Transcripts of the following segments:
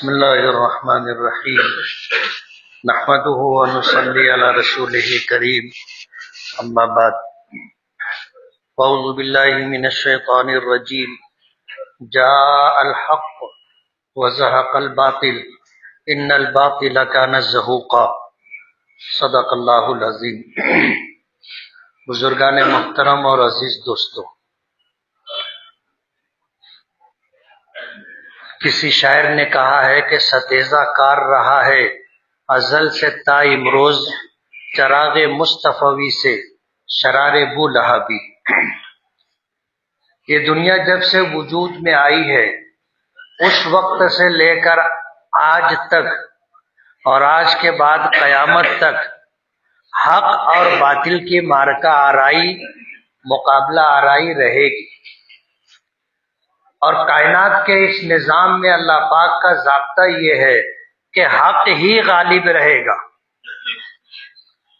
بسم اللہ الرحمن الرحیم نحمده ونصلی علی رسولہ کریم اما بعد اعوذ باللہ من الشیطان الرجیم جاء الحق وزهق الباطل ان الباطل کان زہوقا صدق اللہ العظیم۔ بزرگان محترم اور عزیز دوستو، کسی شاعر نے کہا ہے کہ ستیزہ کار رہا ہے ازل سے تا امروز، چراغ مصطفی سے شرار بو لہبی۔ یہ دنیا جب سے وجود میں آئی ہے اس وقت سے لے کر آج تک اور آج کے بعد قیامت تک حق اور باطل کی معرکہ آرائی، مقابلہ آرائی رہے گی، اور کائنات کے اس نظام میں اللہ پاک کا ضابطہ یہ ہے کہ حق ہی غالب رہے گا،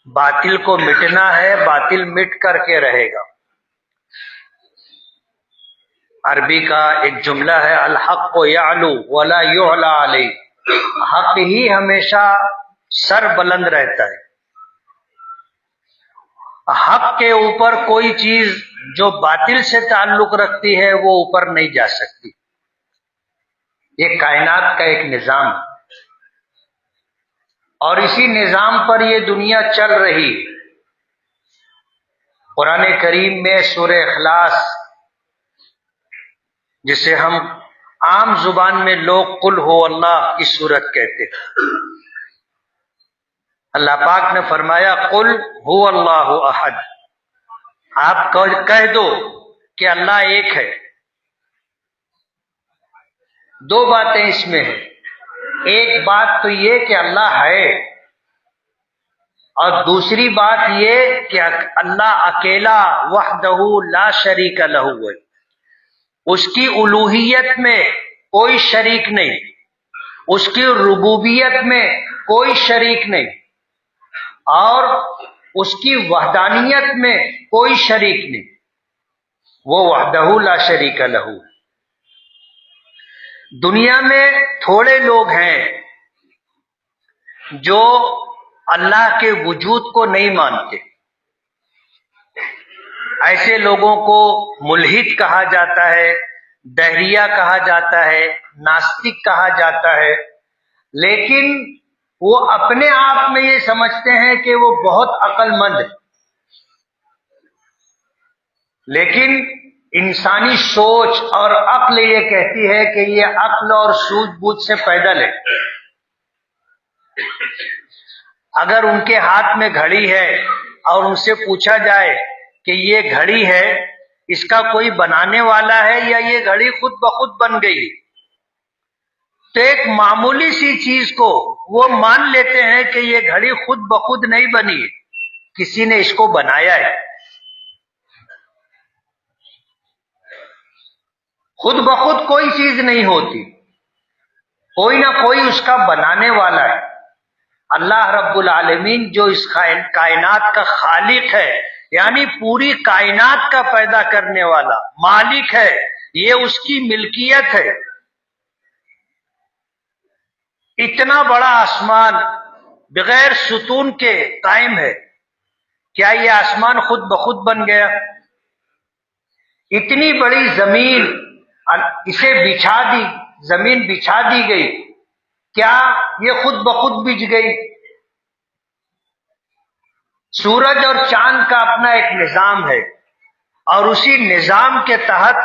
باطل کو مٹنا ہے، باطل مٹ کر کے رہے گا۔ عربی کا ایک جملہ ہے الحق یعلو ولا یعلی علیہ، حق ہی ہمیشہ سر بلند رہتا ہے، حق کے اوپر کوئی چیز جو باطل سے تعلق رکھتی ہے وہ اوپر نہیں جا سکتی۔ یہ کائنات کا ایک نظام، اور اسی نظام پر یہ دنیا چل رہی۔ قرآن کریم میں سورہ اخلاص، جسے ہم عام زبان میں لوگ قل ہو اللہ کی سورت کہتے ہیں، اللہ پاک نے فرمایا قل ہو اللہ احد، آپ کہہ دو کہ اللہ ایک ہے۔ دو باتیں اس میں ہیں، ایک بات تو یہ کہ اللہ ہے، اور دوسری بات یہ کہ اللہ اکیلا وحدہ لا شریک لہ ہے، اس کی الوہیت میں کوئی شریک نہیں، اس کی ربوبیت میں کوئی شریک نہیں، اور اس کی وحدانیت میں کوئی شریک نہیں، وہ وحدہ لا شریک لہ۔ دنیا میں تھوڑے لوگ ہیں جو اللہ کے وجود کو نہیں مانتے، ایسے لوگوں کو ملحد کہا جاتا ہے، دہریہ کہا جاتا ہے، ناستک کہا جاتا ہے، لیکن وہ اپنے آپ میں یہ سمجھتے ہیں کہ وہ بہت عقل مند ہے، لیکن انسانی سوچ اور عقل یہ کہتی ہے کہ یہ عقل اور سوجھ بوجھ سے پیدل ہے۔ اگر ان کے ہاتھ میں گھڑی ہے اور ان سے پوچھا جائے کہ یہ گھڑی ہے، اس کا کوئی بنانے والا ہے یا یہ گھڑی خود بخود بن گئی، تو ایک معمولی سی چیز کو وہ مان لیتے ہیں کہ یہ گھڑی خود بخود نہیں بنی، کسی نے اس کو بنایا ہے۔ خود بخود کوئی چیز نہیں ہوتی، کوئی نہ کوئی اس کا بنانے والا ہے۔ اللہ رب العالمین جو اس کائنات کا خالق ہے، یعنی پوری کائنات کا پیدا کرنے والا مالک ہے، یہ اس کی ملکیت ہے۔ اتنا بڑا آسمان بغیر ستون کے قائم ہے، کیا یہ آسمان خود بخود بن گیا؟ اتنی بڑی زمین اسے بچھا دی، زمین بچھا دی گئی، کیا یہ خود بخود بچھ گئی؟ سورج اور چاند کا اپنا ایک نظام ہے، اور اسی نظام کے تحت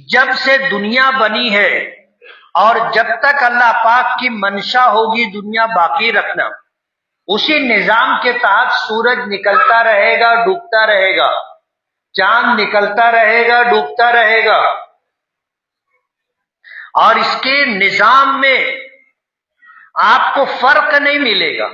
جب سے دنیا بنی ہے اور جب تک اللہ پاک کی منشا ہوگی دنیا باقی رکھنا، اسی نظام کے تحت سورج نکلتا رہے گا، ڈوبتا رہے گا، چاند نکلتا رہے گا، ڈوبتا رہے گا، اور اس کے نظام میں آپ کو فرق نہیں ملے گا۔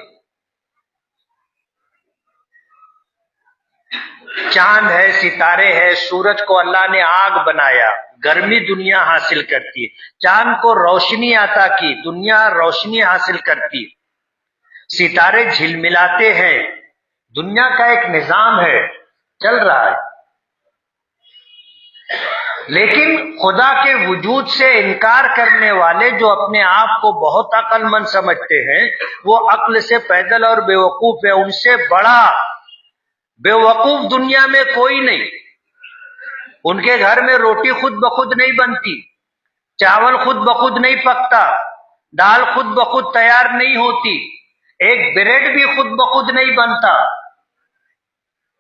چاند ہے، ستارے ہے، سورج کو اللہ نے آگ بنایا، گرمی دنیا حاصل کرتی ہے، چاند کو روشنی عطا کی، دنیا روشنی حاصل کرتی ہے، ستارے جھلملاتے ہیں، دنیا کا ایک نظام ہے، چل رہا ہے۔ لیکن خدا کے وجود سے انکار کرنے والے جو اپنے آپ کو بہت عقل مند سمجھتے ہیں، وہ عقل سے پیدل اور بیوقوف ہے. ان سے بڑا بیوقوف دنیا میں کوئی نہیں. ان کے گھر میں روٹی خود بخود نہیں بنتی، چاول خود بخود نہیں پکتا، دال خود بخود تیار نہیں ہوتی، ایک بریڈ بھی خود بخود نہیں بنتا.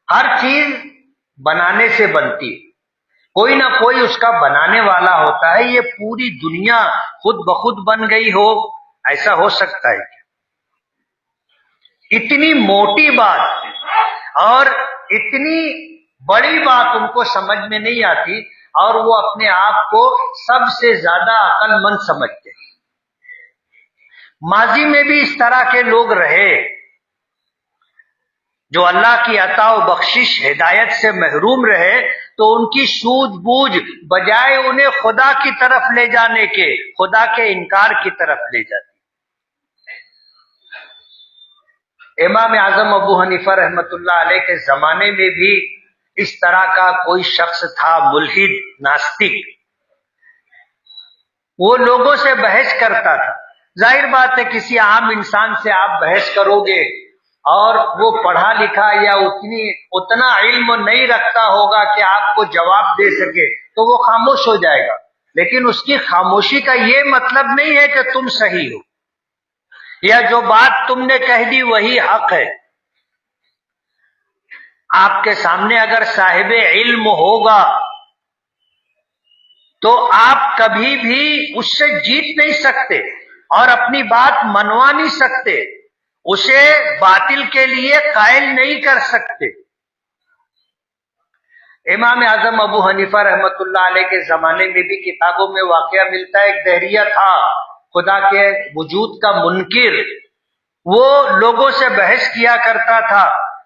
ہر چیز بنانے سے بنتی، کوئی نہ کوئی اس کا بنانے والا ہوتا ہے. یہ پوری دنیا خود بخود بن گئی ہو، ایسا ہو سکتا ہے کیا؟ اتنی موٹی بات اور اتنی بڑی بات ان کو سمجھ میں نہیں آتی، اور وہ اپنے آپ کو سب سے زیادہ عقل مند سمجھتے ہیں. ماضی میں بھی اس طرح کے لوگ رہے جو اللہ کی عطا و بخشش ہدایت سے محروم رہے، تو ان کی سوجھ بوجھ بجائے انہیں خدا کی طرف لے جانے کے، خدا کے انکار کی طرف لے جاتی. امام اعظم ابو حنیفہ رحمۃ اللہ علیہ کے زمانے میں بھی اس طرح کا کوئی شخص تھا، ملحد ناستک. وہ لوگوں سے بحث کرتا تھا. ظاہر بات ہے کسی عام انسان سے آپ بحث کرو گے اور وہ پڑھا لکھا یا اتنا علم نہیں رکھتا ہوگا کہ آپ کو جواب دے سکے، تو وہ خاموش ہو جائے گا. لیکن اس کی خاموشی کا یہ مطلب نہیں ہے کہ تم صحیح ہو یا جو بات تم نے کہہ دی وہی حق ہے. آپ کے سامنے اگر صاحب علم ہوگا تو آپ کبھی بھی اس سے جیت نہیں سکتے اور اپنی بات منوا نہیں سکتے، اسے باطل کے لیے قائل نہیں کر سکتے. امام اعظم ابو حنیفہ رحمۃ اللہ علیہ کے زمانے میں بھی کتابوں میں واقعہ ملتا ہے. ایک دہریہ تھا، خدا کے وجود کا منکر. وہ لوگوں سے بحث کیا کرتا تھا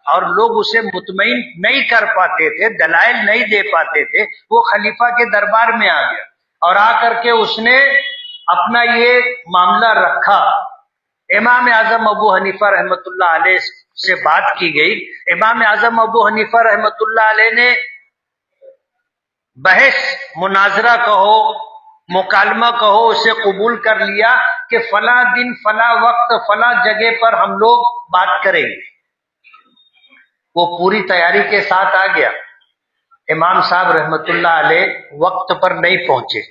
اور لوگ اسے مطمئن نہیں کر پاتے تھے، دلائل نہیں دے پاتے تھے. وہ خلیفہ کے دربار میں آ گیا اور آ کر کے اس نے اپنا یہ معاملہ رکھا. امام اعظم ابو حنیفہ رحمۃ اللہ علیہ سے بات کی گئی. امام اعظم ابو حنیفہ رحمۃ اللہ علیہ نے بحث مناظرہ کہو، مکالمہ کہو، اسے قبول کر لیا کہ فلاں دن فلاں وقت فلاں جگہ پر ہم لوگ بات کریں گے. وہ پوری تیاری کے ساتھ آ گیا. امام صاحب رحمۃ اللہ علیہ وقت پر نہیں پہنچے.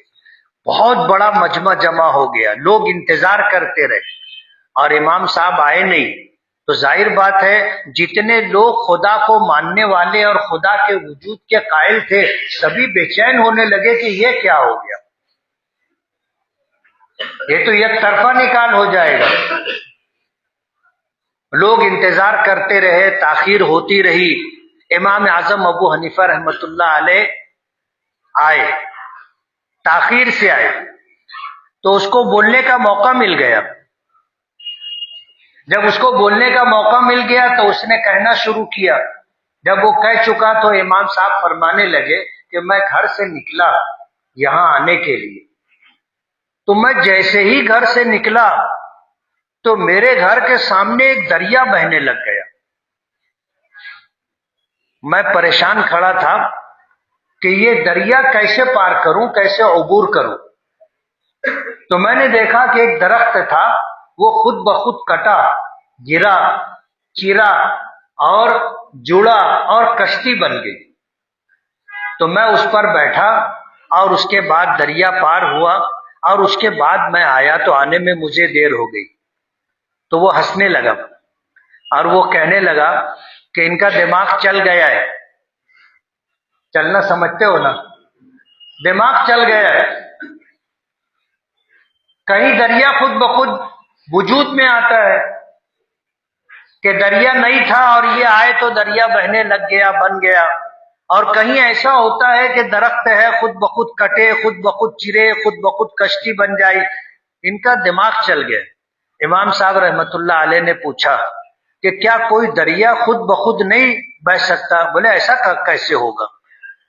بہت بڑا مجمع جمع ہو گیا، لوگ انتظار کرتے رہے اور امام صاحب آئے نہیں. تو ظاہر بات ہے جتنے لوگ خدا کو ماننے والے اور خدا کے وجود کے قائل تھے، سبھی بے چین ہونے لگے کہ یہ کیا ہو گیا، یہ تو یک طرفہ نکال ہو جائے گا. لوگ انتظار کرتے رہے، تاخیر ہوتی رہی. امام اعظم ابو حنیفہ رحمۃ اللہ علیہ آئے، تاخیر سے آئے تو اس کو بولنے کا موقع مل گیا. جب اس کو بولنے کا موقع مل گیا تو اس نے کہنا شروع کیا. جب وہ کہہ چکا تو امام صاحب فرمانے لگے کہ میں گھر سے نکلا یہاں آنے کے لیے، تو میں جیسے ہی گھر سے نکلا تو میرے گھر کے سامنے ایک دریا بہنے لگ گیا. میں پریشان کھڑا تھا کہ یہ دریا کیسے پار کروں، کیسے عبور کروں. تو میں نے دیکھا کہ ایک درخت تھا، وہ خود بخود کٹا، گرا، چیرا اور جڑا اور کشتی بن گئی. تو میں اس پر بیٹھا اور اس کے بعد دریا پار ہوا اور اس کے بعد میں آیا تو آنے میں مجھے دیر ہو گئی. تو وہ ہنسنے لگا اور وہ کہنے لگا کہ ان کا دماغ چل گیا ہے. چلنا سمجھتے ہو نا، دماغ چل گیا ہے. کہیں دریا خود بخود وجود میں آتا ہے کہ دریا نہیں تھا اور یہ آئے تو دریا بہنے لگ گیا، بن گیا. اور کہیں ایسا ہوتا ہے کہ درخت ہے خود بخود کٹے، خود بخود چرے، خود بخود کشتی بن جائے. ان کا دماغ چل گیا. امام صاحب رحمت اللہ علیہ نے پوچھا کہ کیا کوئی دریا خود بخود نہیں بہ سکتا؟ بولے ایسا کیسے ہوگا؟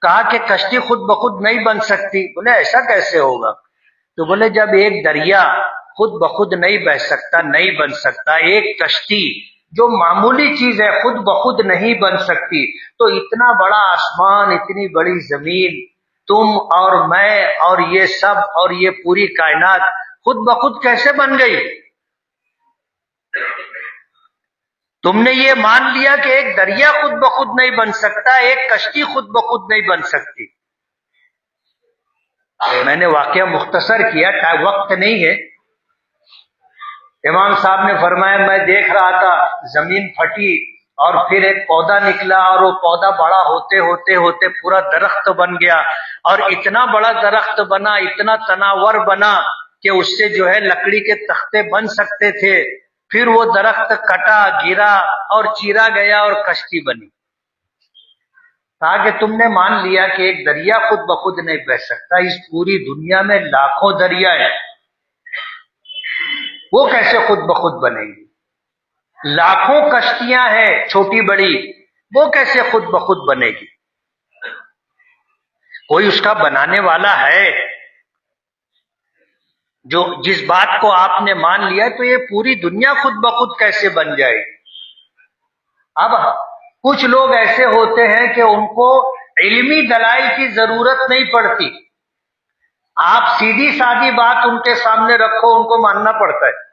کہا کہ کشتی خود بخود نہیں بن سکتی. بولے ایسا کیسے ہوگا؟ تو بولے جب ایک دریا خود بخود نہیں بہ سکتا، نہیں بن سکتا، ایک کشتی جو معمولی چیز ہے خود بخود نہیں بن سکتی، تو اتنا بڑا آسمان، اتنی بڑی زمین تم اور میں اور یہ سب اور یہ پوری کائنات خود بخود کیسے بن گئی؟ تم نے یہ مان لیا کہ ایک دریا خود بخود نہیں بن سکتا، ایک کشتی خود بخود نہیں بن سکتی۔ میں نے واقعہ مختصر کیا، وقت نہیں ہے۔ امام صاحب نے فرمایا میں دیکھ رہا تھا زمین پھٹی اور پھر ایک پودا نکلا اور وہ پودا بڑا ہوتے ہوتے ہوتے پورا درخت بن گیا، اور اتنا بڑا درخت بنا، اتنا تناور بنا کہ اس سے جو ہے لکڑی کے تختے بن سکتے تھے۔ پھر وہ درخت کٹا، گرا اور چیرا گیا اور کشتی بنی۔ کہا کہ تم نے مان لیا کہ ایک دریا خود بخود نہیں بہہ سکتا، اس پوری دنیا میں لاکھوں دریا ہیں، وہ کیسے خود بخود بنیں گی؟ لاکھوں کشتیاں ہیں چھوٹی بڑی، وہ کیسے خود بخود بنے گی؟ کوئی اس کا بنانے والا ہے۔ جو جس بات کو آپ نے مان لیا تو یہ پوری دنیا خود بخود کیسے بن جائے گی؟ اب کچھ لوگ ایسے ہوتے ہیں کہ ان کو علمی دلائل کی ضرورت نہیں پڑتی، آپ سیدھی سادی بات ان کے سامنے رکھو ان کو ماننا پڑتا ہے۔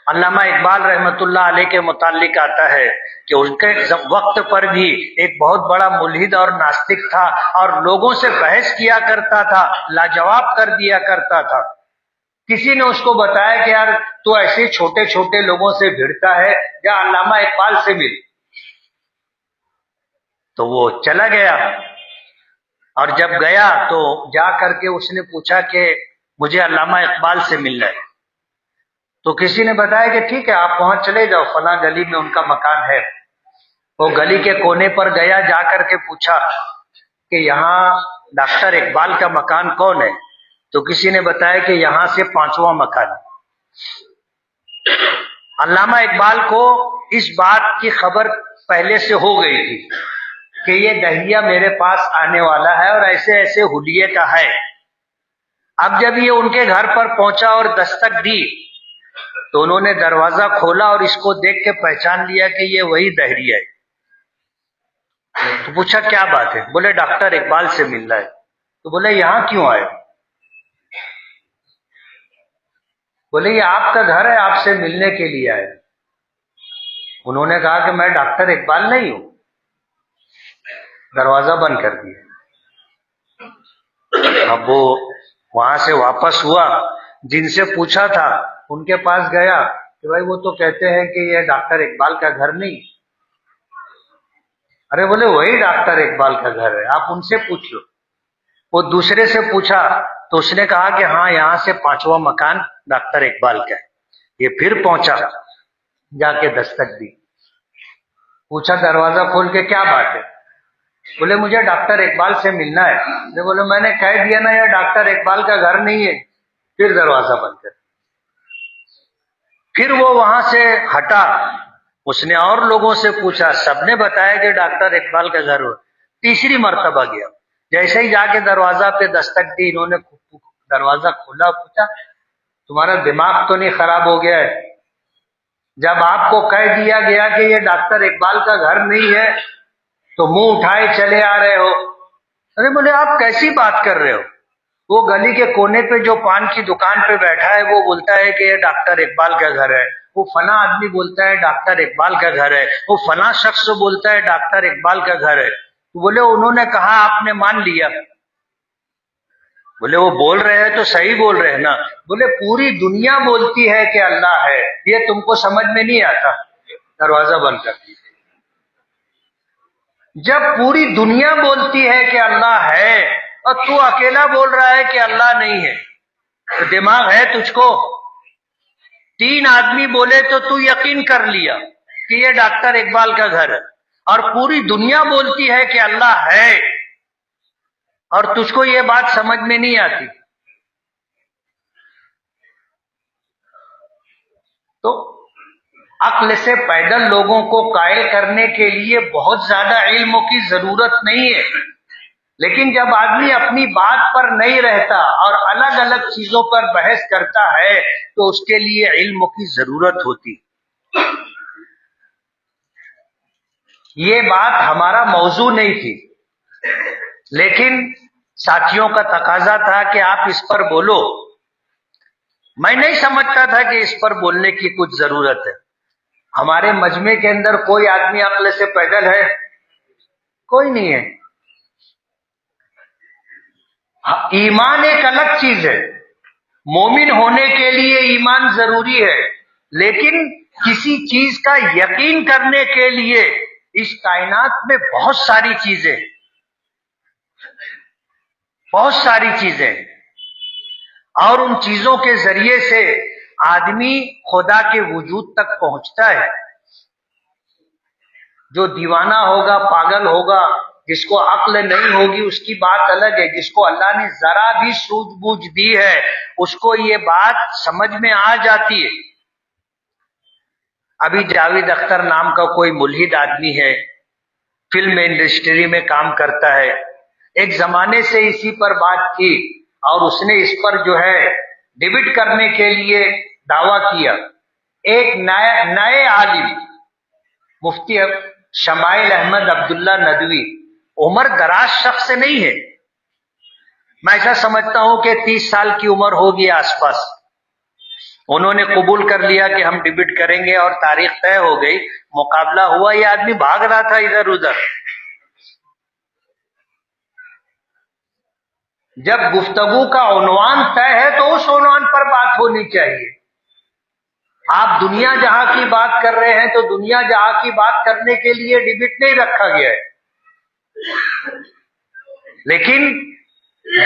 علامہ اقبال رحمت اللہ علیہ کے متعلق آتا ہے کہ ان کے وقت پر بھی ایک بہت بڑا ملحد اور ناستک تھا، اور لوگوں سے بحث کیا کرتا تھا، لاجواب کر دیا کرتا تھا۔ کسی نے اس کو بتایا کہ یار تو ایسے چھوٹے چھوٹے لوگوں سے بھیڑتا ہے، جا علامہ اقبال سے مل۔ تو وہ چلا گیا، اور جب گیا تو جا کر کے اس نے پوچھا کہ مجھے علامہ اقبال سے ملنا ہے۔ تو کسی نے بتایا کہ ٹھیک ہے آپ وہاں چلے جاؤ، فلاں گلی میں ان کا مکان ہے۔ وہ گلی کے کونے پر گیا، جا کر کے پوچھا کہ یہاں ڈاکٹر اقبال کا مکان کون ہے؟ تو کسی نے بتایا کہ یہاں سے 5واں مکان ہے۔ علامہ اقبال کو اس بات کی خبر پہلے سے ہو گئی تھی کہ یہ دہیا میرے پاس آنے والا ہے اور ایسے ایسے حلیے کا ہے۔ اب جب یہ ان کے گھر پر پہنچا اور دستک دی تو انہوں نے دروازہ کھولا اور اس کو دیکھ کے پہچان لیا کہ یہ وہی دہریہ ہے۔ تو پوچھا کیا بات ہے؟ بولے ڈاکٹر اقبال سے ملنا ہے۔ تو بولے یہاں کیوں آئے؟ بولے یہ آپ کا گھر ہے، آپ سے ملنے کے لیے آئے۔ انہوں نے کہا کہ میں ڈاکٹر اقبال نہیں ہوں، دروازہ بند کر دیا۔ اب وہ وہاں سے واپس ہوا، جن سے پوچھا تھا ان کے پاس گیا کہ بھائی وہ تو کہتے ہیں کہ یہ ڈاکٹر اقبال کا گھر نہیں۔ ارے بولے وہی ڈاکٹر اقبال کا گھر ہے، آپ ان سے پوچھ لو۔ وہ دوسرے سے پوچھا تو اس نے کہا کہ ہاں یہاں سے 5واں مکان ڈاکٹر اقبال کا ہے۔ یہ پھر پہنچا، جا کے دستک دی، پوچھا دروازہ کھول کے کیا بات ہے؟ بولے مجھے ڈاکٹر اقبال سے ملنا ہے۔ بولے میں نے کہہ دیا نا یہ ڈاکٹر اقبال کا گھر نہیں ہے۔ پھر دروازہ بند کر۔ پھر وہ وہاں سے ہٹا، اس نے اور لوگوں سے پوچھا، سب نے بتایا کہ ڈاکٹر اقبال کا گھر ہو۔ تیسری مرتبہ گیا، جیسے ہی جا کے دروازہ پہ دستک دی، انہوں نے دروازہ کھولا، پوچھا تمہارا دماغ تو نہیں خراب ہو گیا ہے؟ جب آپ کو کہہ دیا گیا کہ یہ ڈاکٹر اقبال کا گھر نہیں ہے تو منہ اٹھائے چلے آ رہے ہو۔ ارے بولے آپ کیسی بات کر رہے ہو؟ وہ گلی کے کونے پہ جو پان کی دکان پہ بیٹھا ہے وہ بولتا ہے کہ یہ ڈاکٹر اقبال کا گھر ہے، وہ فلاں آدمی بولتا ہے ڈاکٹر اقبال کا گھر ہے، وہ فلاں شخص بولتا ہے ڈاکٹر اقبال کا گھر ہے۔ بولے انہوں نے کہا آپ نے مان لیا۔ بولے وہ بول رہے ہیں تو صحیح بول رہے ہیں نا۔ بولے پوری دنیا بولتی ہے کہ اللہ ہے، یہ تم کو سمجھ میں نہیں آتا۔ دروازہ بند کر دی۔ جب پوری دنیا بولتی ہے کہ اللہ ہے اور تو اکیلا بول رہا ہے کہ اللہ نہیں ہے، تو دماغ ہے تجھ کو؟ 3 آدمی بولے تو تو یقین کر لیا کہ یہ ڈاکٹر اقبال کا گھر ہے، اور پوری دنیا بولتی ہے کہ اللہ ہے اور تجھ کو یہ بات سمجھ میں نہیں آتی۔ تو عقل سے پیدل لوگوں کو قائل کرنے کے لیے بہت زیادہ علموں کی ضرورت نہیں ہے، لیکن جب آدمی اپنی بات پر نہیں رہتا اور الگ الگ چیزوں پر بحث کرتا ہے تو اس کے لیے علم کی ضرورت ہوتی۔ یہ بات ہمارا موضوع نہیں تھی، لیکن ساتھیوں کا تقاضا تھا کہ آپ اس پر بولو۔ میں نہیں سمجھتا تھا کہ اس پر بولنے کی کچھ ضرورت ہے۔ ہمارے مجمع کے اندر کوئی آدمی عقل سے پیدل ہے؟ کوئی نہیں ہے۔ ایمان ایک الگ چیز ہے، مومن ہونے کے لیے ایمان ضروری ہے، لیکن کسی چیز کا یقین کرنے کے لیے اس کائنات میں بہت ساری چیزیں اور ان چیزوں کے ذریعے سے آدمی خدا کے وجود تک پہنچتا ہے۔ جو دیوانہ ہوگا، پاگل ہوگا، جس کو عقل نہیں ہوگی، اس کی بات الگ ہے۔ جس کو اللہ نے ذرا بھی سوجھ بوجھ دی ہے، اس کو یہ بات سمجھ میں آ جاتی ہے۔ ابھی جاوید اختر نام کا کوئی ملحد آدمی ہے، فلم انڈسٹری میں کام کرتا ہے، ایک زمانے سے اسی پر بات کی اور اس نے اس پر جو ہے ڈیبیٹ کرنے کے لیے دعویٰ کیا۔ ایک نئے عالم مفتی شمائل احمد عبداللہ ندوی، عمر دراز شخص نہیں ہے، میں ایسا سمجھتا ہوں کہ 30 سال کی عمر ہوگی آس پاس۔ انہوں نے قبول کر لیا کہ ہم ڈیبیٹ کریں گے اور تاریخ طے ہو گئی، مقابلہ ہوا۔ یہ آدمی بھاگ رہا تھا ادھر ادھر۔ جب گفتگو کا عنوان طے ہے تو اس عنوان پر بات ہونی چاہیے۔ آپ دنیا جہاں کی بات کر رہے ہیں تو دنیا جہاں کی بات کرنے کے لیے ڈیبیٹ نہیں رکھا گیا ہے، لیکن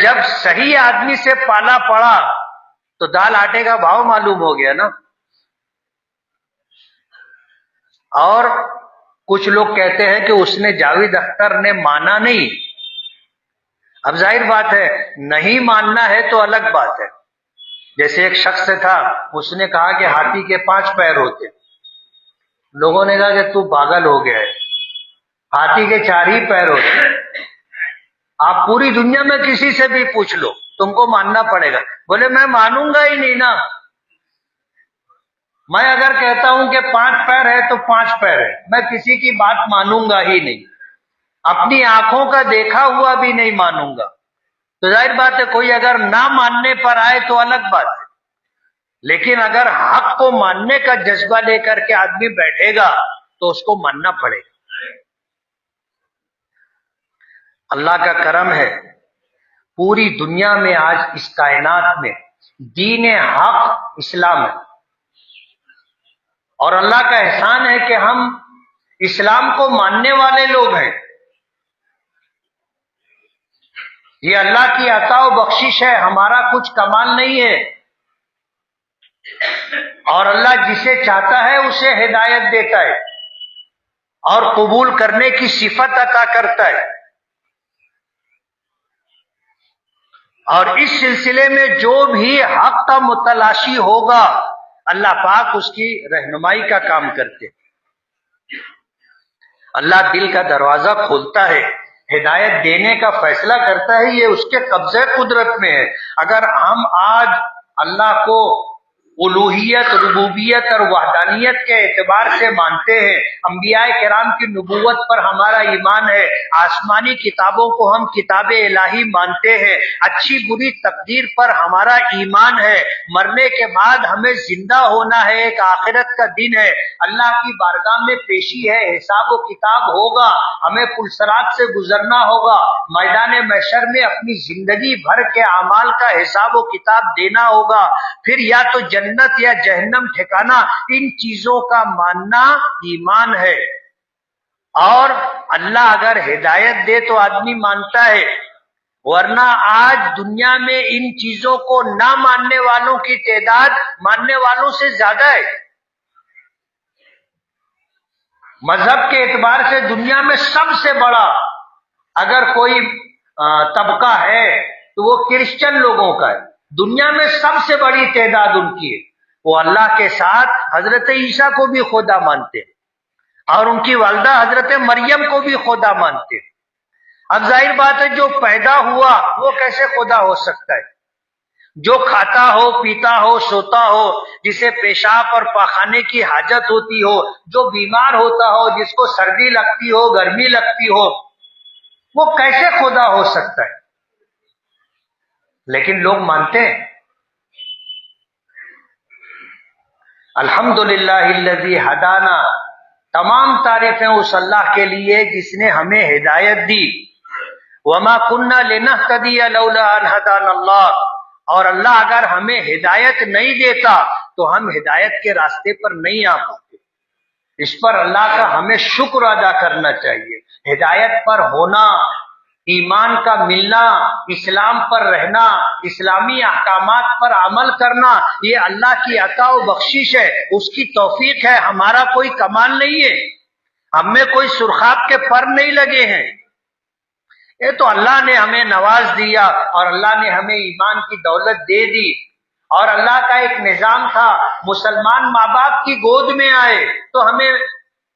جب صحیح آدمی سے پالا پڑا تو دال آٹے کا بھاؤ معلوم ہو گیا نا۔ اور کچھ لوگ کہتے ہیں کہ اس نے جاوید اختر نے مانا نہیں۔ اب ظاہر بات ہے، نہیں ماننا ہے تو الگ بات ہے۔ جیسے ایک شخص تھا، اس نے کہا کہ ہاتھی کے 5 پیر ہوتے، لوگوں نے کہا کہ تو پاگل ہو گیا ہے، ہاتھی کے 4 ہی پیر ہوتے۔ آپ پوری دنیا میں کسی سے بھی پوچھ لو، تم کو ماننا پڑے گا۔ بولے میں مانوں گا ہی نہیں نا، میں اگر کہتا ہوں کہ 5 پیر ہے تو 5 پیر ہے، میں کسی کی بات مانوں گا ہی نہیں، اپنی آنکھوں کا دیکھا ہوا بھی نہیں مانوں گا۔ تو ظاہر بات ہے کوئی اگر نہ ماننے پر آئے تو الگ بات ہے، لیکن اگر حق کو ماننے کا جذبہ لے کر کے آدمی بیٹھے گا تو اس کو ماننا پڑے گا۔ اللہ کا کرم ہے، پوری دنیا میں آج اس کائنات میں دین حق اسلام ہے، اور اللہ کا احسان ہے کہ ہم اسلام کو ماننے والے لوگ ہیں۔ یہ اللہ کی عطا و بخشش ہے، ہمارا کچھ کمال نہیں ہے، اور اللہ جسے چاہتا ہے اسے ہدایت دیتا ہے اور قبول کرنے کی صفت عطا کرتا ہے۔ اور اس سلسلے میں جو بھی حق کا متلاشی ہوگا، اللہ پاک اس کی رہنمائی کا کام کرتے۔ اللہ دل کا دروازہ کھولتا ہے، ہدایت دینے کا فیصلہ کرتا ہے، یہ اس کے قبضے قدرت میں ہے۔ اگر ہم آج اللہ کو الوہیت، ربوبیت اور وحدانیت کے اعتبار سے مانتے ہیں، انبیاء کرام کی نبوت پر ہمارا ایمان ہے، آسمانی کتابوں کو ہم کتاب الہی مانتے ہیں، اچھی بری تقدیر پر ہمارا ایمان ہے، مرنے کے بعد ہمیں زندہ ہونا ہے، ایک آخرت کا دن ہے، اللہ کی بارگاہ میں پیشی ہے، حساب و کتاب ہوگا، ہمیں پلسرات سے گزرنا ہوگا، میدان محشر میں اپنی زندگی بھر کے اعمال کا حساب و کتاب دینا ہوگا، پھر یا تو جنت یا جہنم ٹھکانا، ان چیزوں کا ماننا ایمان ہے۔ اور اللہ اگر ہدایت دے تو آدمی مانتا ہے، ورنہ آج دنیا میں ان چیزوں کو نہ ماننے والوں کی تعداد ماننے والوں سے زیادہ ہے۔ مذہب کے اعتبار سے دنیا میں سب سے بڑا اگر کوئی طبقہ ہے تو وہ کرسچن لوگوں کا ہے، دنیا میں سب سے بڑی تعداد ان کی ہے۔ وہ اللہ کے ساتھ حضرت عیسیٰ کو بھی خدا مانتے اور ان کی والدہ حضرت مریم کو بھی خدا مانتے۔ اب ظاہر بات ہے جو پیدا ہوا وہ کیسے خدا ہو سکتا ہے؟ جو کھاتا ہو، پیتا ہو، سوتا ہو، جسے پیشاب اور پاخانے کی حاجت ہوتی ہو، جو بیمار ہوتا ہو، جس کو سردی لگتی ہو، گرمی لگتی ہو، وہ کیسے خدا ہو سکتا ہے؟ لیکن لوگ مانتے ہیں۔ الحمدللہ الذی ہدانا، تمام تعریفیں اس اللہ کے لیے جس نے ہمیں ہدایت دی۔ وما کننا لنہتدی لولا ان ہدانا اللہ، اور اللہ اگر ہمیں ہدایت نہیں دیتا تو ہم ہدایت کے راستے پر نہیں آ پاتے۔ اس پر اللہ کا ہمیں شکر ادا کرنا چاہیے۔ ہدایت پر ہونا، ایمان کا ملنا، اسلام پر رہنا، اسلامی احکامات پر عمل کرنا، یہ اللہ کی عطا و بخشش ہے، اس کی توفیق ہے، ہمارا کوئی کمال نہیں ہے، ہم میں کوئی سرخاب کے پر نہیں لگے ہیں۔ یہ تو اللہ نے ہمیں نواز دیا، اور اللہ نے ہمیں ایمان کی دولت دے دی، اور اللہ کا ایک نظام تھا، مسلمان ماں باپ کی گود میں آئے تو ہمیں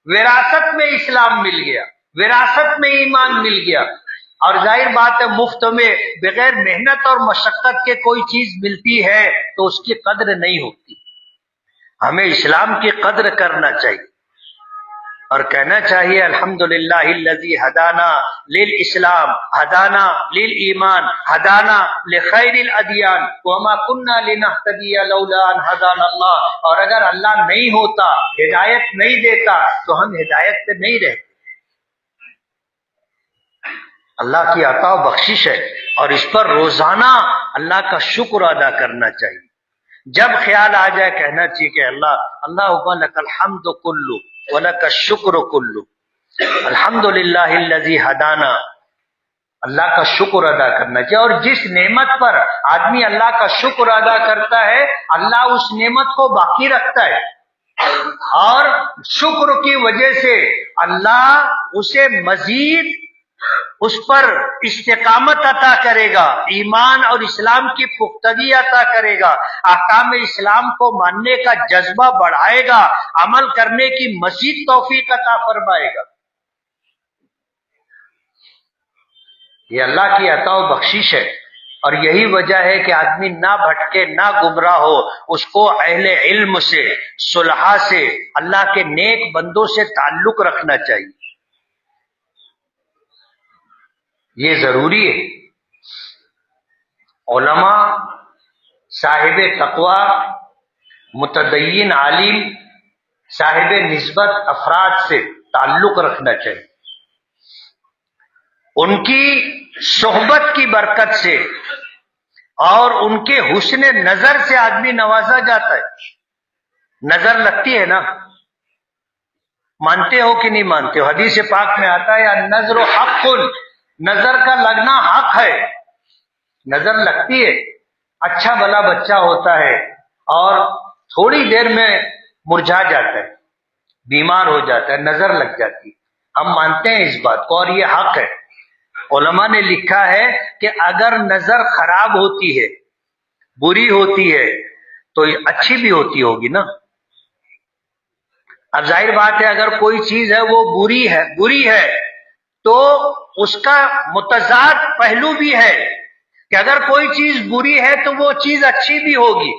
وراثت میں اسلام مل گیا، وراثت میں ایمان مل گیا۔ اور ظاہر بات ہے مفت میں بغیر محنت اور مشقت کے کوئی چیز ملتی ہے تو اس کی قدر نہیں ہوتی۔ ہمیں اسلام کی قدر کرنا چاہیے اور کہنا چاہیے الحمدللہ الذی ہدانا للاسلام، ہدانا للایمان، ہدانا لخیر الادیان، وما کننا لنہتدی لولا ان ہدانا اللہ۔ اور اگر اللہ نہیں ہوتا، ہدایت نہیں دیتا تو ہم ہدایت پہ نہیں رہتے۔ اللہ کی عطا و بخشش ہے، اور اس پر روزانہ اللہ کا شکر ادا کرنا چاہیے۔ جب خیال آ جائے کہنا چاہیے کہ اللہم لک الحمد کلو ولک الشکر کلو، الحمدللہ الذی ہدانا، اللہ کا شکر ادا کرنا چاہیے۔ اور جس نعمت پر آدمی اللہ کا شکر ادا کرتا ہے، اللہ اس نعمت کو باقی رکھتا ہے، اور شکر کی وجہ سے اللہ اسے مزید اس پر استقامت عطا کرے گا، ایمان اور اسلام کی پختگی عطا کرے گا، احکام اسلام کو ماننے کا جذبہ بڑھائے گا، عمل کرنے کی مزید توفیق عطا فرمائے گا۔ یہ اللہ کی عطا و بخشش ہے، اور یہی وجہ ہے کہ آدمی نہ بھٹکے، نہ گمراہ ہو، اس کو اہل علم سے، صلحاء سے، اللہ کے نیک بندوں سے تعلق رکھنا چاہیے۔ یہ ضروری ہے۔ علماء، صاحب تقوی، متدین عالم، صاحب نسبت افراد سے تعلق رکھنا چاہیے۔ ان کی صحبت کی برکت سے اور ان کے حسن نظر سے آدمی نوازا جاتا ہے۔ نظر لگتی ہے نا، مانتے ہو کہ نہیں مانتے ہو؟ حدیث پاک میں آتا ہے النظر حق، نظر کا لگنا حق ہے۔ نظر لگتی ہے، اچھا بھلا بچہ ہوتا ہے اور تھوڑی دیر میں مرجھا جاتا ہے، بیمار ہو جاتا ہے، نظر لگ جاتی ہے۔ ہم مانتے ہیں اس بات کو، اور یہ حق ہے۔ علماء نے لکھا ہے کہ اگر نظر خراب ہوتی ہے، بری ہوتی ہے، تو یہ اچھی بھی ہوتی ہوگی نا۔ اب ظاہر بات ہے اگر کوئی چیز ہے وہ بری ہے تو اس کا متضاد پہلو بھی ہے کہ اگر کوئی چیز بری ہے تو وہ چیز اچھی بھی ہوگی۔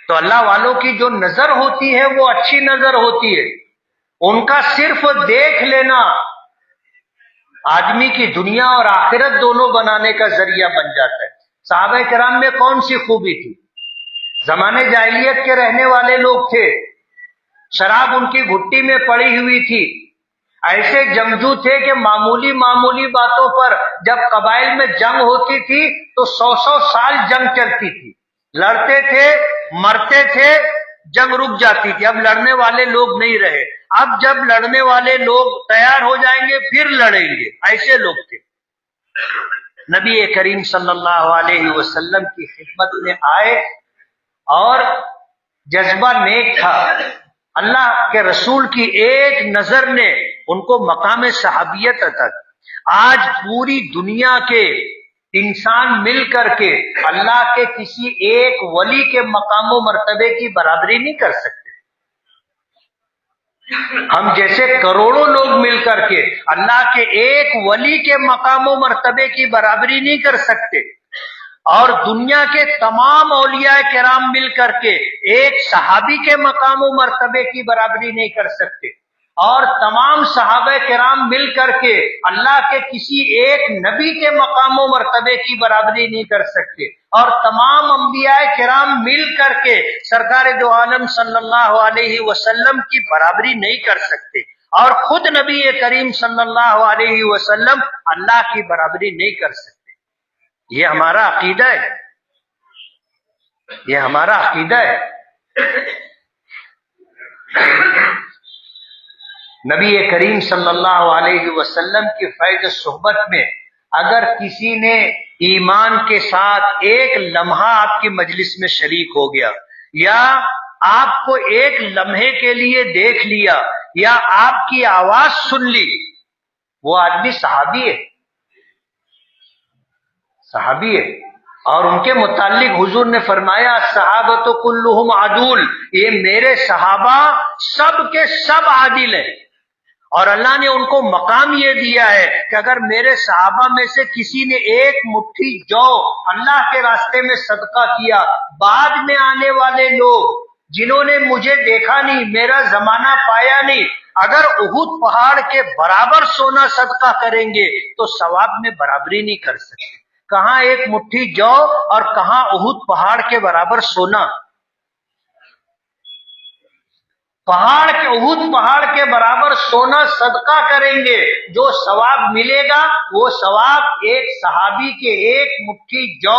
تو اللہ والوں کی جو نظر ہوتی ہے وہ اچھی نظر ہوتی ہے، ان کا صرف دیکھ لینا آدمی کی دنیا اور آخرت دونوں بنانے کا ذریعہ بن جاتا ہے۔ صحابہ کرام میں کون سی خوبی تھی؟ زمانے جاہلیت کے رہنے والے لوگ تھے، شراب ان کی گھٹی میں پڑی ہوئی تھی، ایسے جنگجو تھے کہ معمولی باتوں پر جب قبائل میں جنگ ہوتی تھی تو 100 سال جنگ چلتی تھی، لڑتے تھے، مرتے تھے، جنگ رک جاتی تھی۔ اب لڑنے والے لوگ نہیں رہے، اب جب لڑنے والے لوگ تیار ہو جائیں گے پھر لڑیں گے، ایسے لوگ تھے۔ نبی کریم صلی اللہ علیہ وسلم کی خدمت میں آئے اور جذبہ نیک تھا، اللہ کے رسول کی ایک نظر نے ان کو مقام صحابیت عطا کی۔ آج پوری دنیا کے انسان مل کر کے اللہ کے کسی ایک ولی کے مقام و مرتبے کی برابری نہیں کر سکتے۔ ہم جیسے کروڑوں لوگ مل کر کے اللہ کے ایک ولی کے مقام و مرتبے کی برابری نہیں کر سکتے۔ اور دنیا کے تمام اولیاء کرام مل کر کے ایک صحابی کے مقام و مرتبے کی برابری نہیں کر سکتے، اور تمام صحابہ کرام مل کر کے اللہ کے کسی ایک نبی کے مقام و مرتبے کی برابری نہیں کر سکتے، اور تمام انبیاء کرام مل کر کے سرکار دو عالم صلی اللہ علیہ وسلم کی برابری نہیں کر سکتے، اور خود نبی کریم صلی اللہ علیہ وسلم اللہ کی برابری نہیں کر سکتے۔ یہ ہمارا عقیدہ ہے، یہ ہمارا عقیدہ ہے۔ نبی کریم صلی اللہ علیہ وسلم کی فیض صحبت میں اگر کسی نے ایمان کے ساتھ ایک لمحہ آپ کی مجلس میں شریک ہو گیا، یا آپ کو ایک لمحے کے لیے دیکھ لیا، یا آپ کی آواز سن لی، وہ آدمی صحابی ہے، صحابی ہے۔ اور ان کے متعلق حضور نے فرمایا صحابۃ کلہم عدول، یہ میرے صحابہ سب کے سب عادل ہیں، اور اللہ نے ان کو مقام یہ دیا ہے کہ اگر میرے صحابہ میں سے کسی نے ایک مٹھی جو اللہ کے راستے میں صدقہ کیا، بعد میں آنے والے لوگ جنہوں نے مجھے دیکھا نہیں، میرا زمانہ پایا نہیں، اگر احد پہاڑ کے برابر سونا صدقہ کریں گے تو ثواب میں برابری نہیں کر سکتے۔ کہاں ایک مٹھی جو اور کہاں احد پہاڑ کے برابر سونا۔ احد پہاڑ کے برابر سونا صدقہ کریں گے، جو ثواب ملے گا وہ ثواب ایک صحابی کے ایک مٹھی جو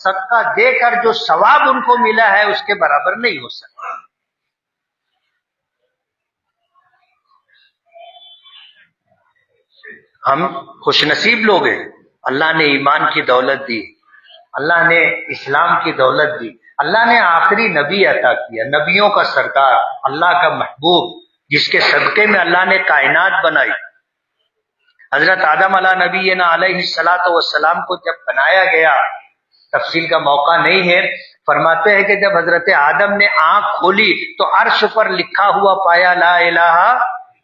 صدقہ دے کر جو ثواب ان کو ملا ہے اس کے برابر نہیں ہو سکتا۔ ہم خوش نصیب لوگ ہیں، اللہ نے ایمان کی دولت دی، اللہ نے اسلام کی دولت دی، اللہ نے آخری نبی عطا کیا، نبیوں کا سردار، اللہ کا محبوب، جس کے صدقے میں اللہ نے کائنات بنائی۔ حضرت آدم علیہ نبینا علیہ الصلاۃ والسلام کو جب بنایا گیا، تفصیل کا موقع نہیں ہے، فرماتے ہیں کہ جب حضرت آدم نے آنکھ کھولی تو عرش پر لکھا ہوا پایا لا الہ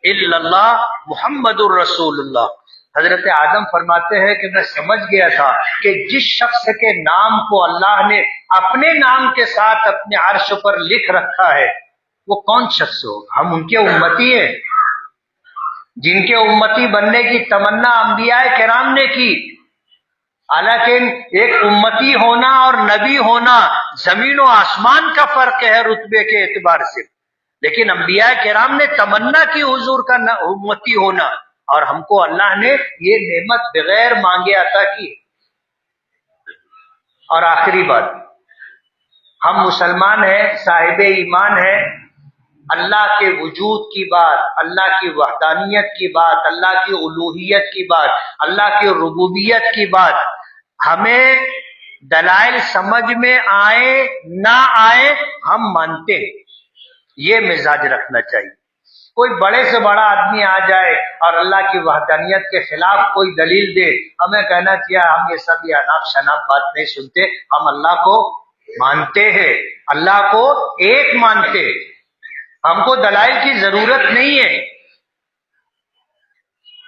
الا اللہ محمد الرسول اللہ۔ حضرت آدم فرماتے ہیں کہ میں سمجھ گیا تھا کہ جس شخص کے نام کو اللہ نے اپنے نام کے ساتھ اپنے عرش پر لکھ رکھا ہے وہ کون شخص ہوگا؟ ہم ان کے امتی ہیں، جن کے امتی بننے کی تمنا انبیاء کرام نے کی۔ حالانکہ ایک امتی ہونا اور نبی ہونا زمین و آسمان کا فرق ہے رتبے کے اعتبار سے، لیکن انبیاء کرام نے تمنا کی حضور کا امتی ہونا، اور ہم کو اللہ نے یہ نعمت بغیر مانگے عطا کی۔ اور آخری بات، ہم مسلمان ہیں، صاحب ایمان ہیں، اللہ کے وجود کی بات، اللہ کی وحدانیت کی بات، اللہ کی الوہیت کی بات، اللہ کی ربوبیت کی بات ہمیں دلائل سمجھ میں آئے نہ آئے ہم مانتے ہیں۔ یہ مزاج رکھنا چاہیے۔ کوئی بڑے سے بڑا آدمی آ جائے اور اللہ کی وحدانیت کے خلاف کوئی دلیل دے، ہمیں کہنا چاہیے ہم یہ سب اناپ شناپ بات نہیں سنتے، ہم اللہ کو مانتے ہیں، اللہ کو ایک مانتے، ہم کو دلائل کی ضرورت نہیں ہے۔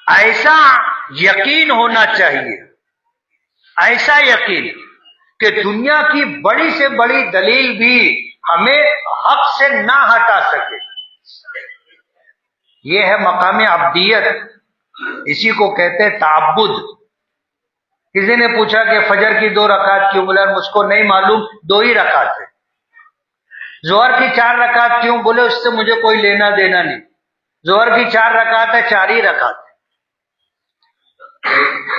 ایسا یقین ہونا چاہیے، ایسا یقین کہ دنیا کی بڑی سے بڑی دلیل بھی ہمیں حق سے نہ ہٹا سکے۔ یہ ہے مقام عبدیت، اسی کو کہتے ہیں تعبد۔ کسی نے پوچھا کہ فجر کی 2 رکعت کیوں؟ بولا مجھ کو نہیں معلوم، 2 ہی رکعت ہے۔ ظہر کی 4 رکعت کیوں؟ بولے اس سے مجھے کوئی لینا دینا نہیں، ظہر کی 4 رکعت ہے، 4 ہی رکعت ہے۔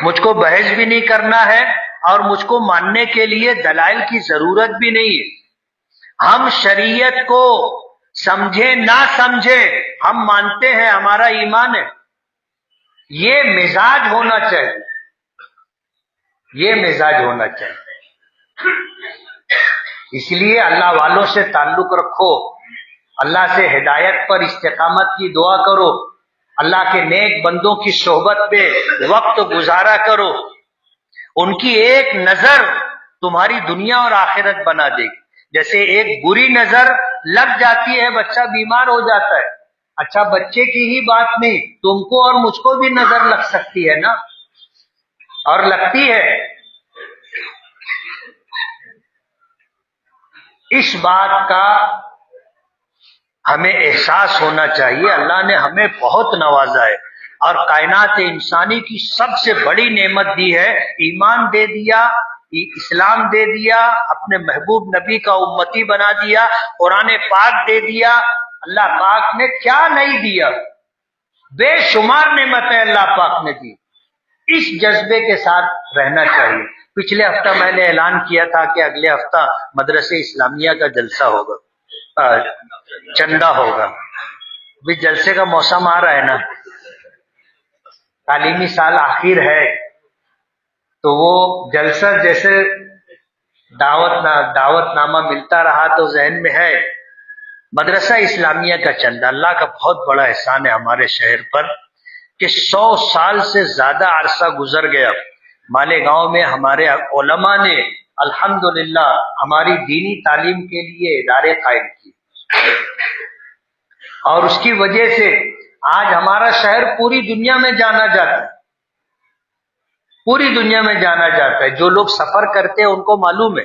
مجھ کو بحث بھی نہیں کرنا ہے اور مجھ کو ماننے کے لیے دلائل کی ضرورت بھی نہیں ہے۔ ہم شریعت کو سمجھے نہ سمجھے ہم مانتے ہیں، ہمارا ایمان ہے۔ یہ مزاج ہونا چاہیے، یہ مزاج ہونا چاہیے۔ اس لیے اللہ والوں سے تعلق رکھو، اللہ سے ہدایت پر استقامت کی دعا کرو، اللہ کے نیک بندوں کی صحبت پہ وقت گزارا کرو۔ ان کی ایک نظر تمہاری دنیا اور آخرت بنا دے گی۔ جیسے ایک بری نظر لگ جاتی ہے، بچہ بیمار ہو جاتا ہے، اچھا بچے کی ہی بات نہیں، تم کو اور مجھ کو بھی نظر لگ سکتی ہے نا، اور لگتی ہے۔ اس بات کا ہمیں احساس ہونا چاہیے اللہ نے ہمیں بہت نوازا ہے اور کائنات انسانی کی سب سے بڑی نعمت دی ہے، ایمان دے دیا، اسلام دے دیا، اپنے محبوب نبی کا امتی بنا دیا، قرآن پاک دے دیا۔ اللہ پاک نے کیا نہیں دیا، بے شمار نعمتیں اللہ پاک نے دی۔ اس جذبے کے ساتھ رہنا چاہیے۔ پچھلے ہفتہ میں نے اعلان کیا تھا کہ اگلے ہفتہ مدرسے اسلامیہ کا جلسہ ہوگا، چندہ ہوگا۔ ابھی جلسے کا موسم آ رہا ہے نا، تعلیمی سال آخر ہے، تو وہ جلسہ جیسے دعوت نامہ ملتا رہا تو ذہن میں ہے۔ مدرسہ اسلامیہ کا چندہ، اللہ کا بہت بڑا احسان ہے ہمارے شہر پر کہ 100 سال سے زیادہ عرصہ گزر گیا، مالیگاؤں میں ہمارے علماء نے الحمدللہ ہماری دینی تعلیم کے لیے ادارے قائم کیے، اور اس کی وجہ سے آج ہمارا شہر پوری دنیا میں جانا جاتا ہے، پوری دنیا میں جانا جاتا ہے۔ جو لوگ سفر کرتے ہیں ان کو معلوم ہے،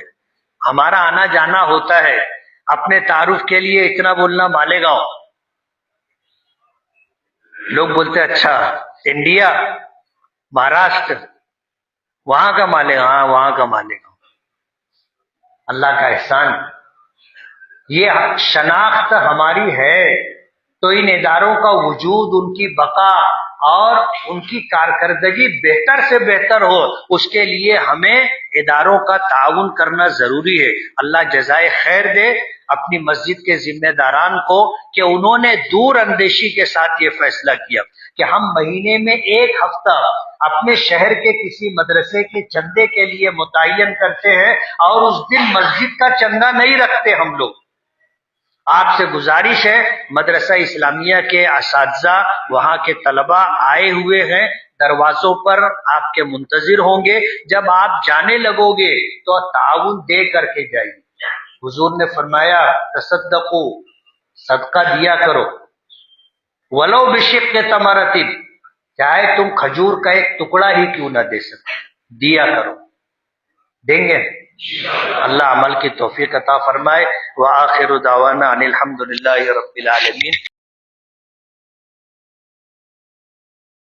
ہمارا آنا جانا ہوتا ہے۔ اپنے تعارف کے لیے اتنا بولنا مالیگاؤں، لوگ بولتے اچھا انڈیا، مہاراشٹر، وہاں کا مالیگاؤں، ہاں وہاں کا مالیگاؤں۔ اللہ کا احسان، یہ شناخت ہماری ہے تو ان اداروں کا وجود، ان کی بقا اور ان کی کارکردگی بہتر سے بہتر ہو، اس کے لیے ہمیں اداروں کا تعاون کرنا ضروری ہے۔ اللہ جزائے خیر دے اپنی مسجد کے ذمہ داران کو کہ انہوں نے دور اندیشی کے ساتھ یہ فیصلہ کیا کہ ہم مہینے میں 1 ہفتہ اپنے شہر کے کسی مدرسے کے چندے کے لیے متعین کرتے ہیں، اور اس دن مسجد کا چندہ نہیں رکھتے ہم لوگ۔ آپ سے گزارش ہے، مدرسہ اسلامیہ کے اساتذہ، وہاں کے طلباء آئے ہوئے ہیں، دروازوں پر آپ کے منتظر ہوں گے۔ جب آپ جانے لگو گے تو تعاون دے کر کے جائیے۔ حضور نے فرمایا تصدقو، صدقہ دیا کرو، ولو بشق تمرۃ، چاہے تم کھجور کا ایک ٹکڑا ہی کیوں نہ دے سکتے، دیا کرو، دیں گے۔ اللہ عمل کی توفیق عطا فرمائے۔ وآخر دعوانا ان الحمد للہ رب العالمین۔